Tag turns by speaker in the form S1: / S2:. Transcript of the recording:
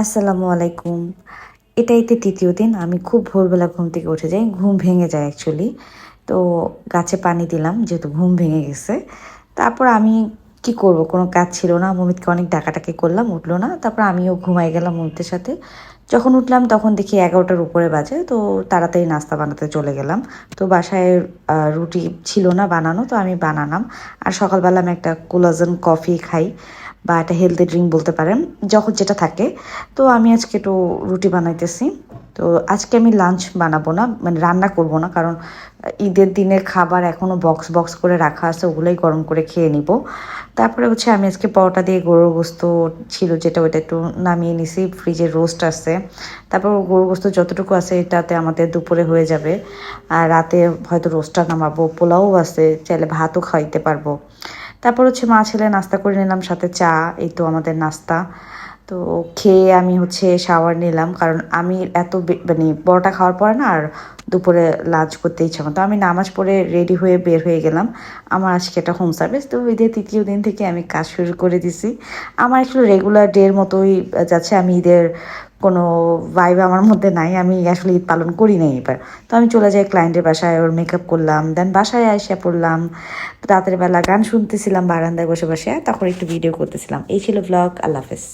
S1: আসসালামু আলাইকুম। এটাইতে ৩য় দিন। আমি খুব ভোরবেলা ঘুম থেকে উঠে যাই। ঘুম ভেঙে যায় অ্যাকচুয়ালি। তো গাছে পানি দিলাম যেহেতু ঘুম ভেঙে গেছে। তারপর আমি কি করব? কোনো কাজ ছিল না। মমিতকে অনেক ডাকাডাকি করলাম, উঠল না। তারপর আমিও ঘুমায় গেলাম মমিতের সাথে। যখন উঠলাম তখন দেখি ১১টার উপরে বাজে। তো তাড়াতাড়ি নাস্তা বানাতে চলে গেলাম। তো বাসায় রুটি ছিল না বানানো, তো আমি বানালাম। আর সকালবেলা আমি একটা কোলাজেন কফি খাই বা একটা হেলদি ড্রিঙ্ক বলতে পারেন, যখন যেটা থাকে। তো আমি আজকে একটু রুটি বানাইতেছি। তো আজকে আমি লাঞ্চ বানাবো না, মানে রান্না করব না, কারণ ঈদের দিনের খাবার এখনও বক্স বক্স করে রাখা আছে, ওগুলোই গরম করে খেয়ে নিব। তারপরে হচ্ছে আমি আজকে পরোটা দিয়ে গরুর গোস্ত ছিল যেটা, ওইটা একটু নামিয়ে নিছি, ফ্রিজে রোস্ট আছে। তারপর গরুর গোস্ত যতটুকু আছে এটাতে আমাদের দুপুরে হয়ে যাবে। আর রাতে হয়তো রোস্টটা নামাবো, পোলাও আছে, চাইলে ভাতও খাইতে পারবো। তারপর হচ্ছে মা ছেলে নাস্তা করে নিলাম, সাথে চা। এই তো আমাদের নাস্তা। তো খেয়ে আমি হচ্ছে শাওয়ার নিলাম, কারণ আমি মানে পরোটা খাওয়ার পরে না আর দুপুরে লাঞ্চ করতে ইচ্ছা করতো। আমি নামাজ পড়ে রেডি হয়ে বের হয়ে গেলাম। আমার আজকে একটা হোম সার্ভিস, তো ঈদের ৩য় দিন থেকে আমি কাজ শুরু করে দিছি। আমার আসলে রেগুলার ডের মতোই যাচ্ছে। আমি ঈদের কোনো ভাইব আমার মধ্যে নাই। আমি আসলে ঈদ পালন করি নাই এবার। তো আমি চলে যাই ক্লায়েন্টের বাসায়, ওর মেকআপ করলাম, দেন বাসায় এসে পড়লাম। রাতের বেলা গান শুনতেছিলাম বারান্দায় বসে বসে, তখন একটু ভিডিও করতেছিলাম। এই ছিল ব্লগ। আল্লাহ হাফেজ।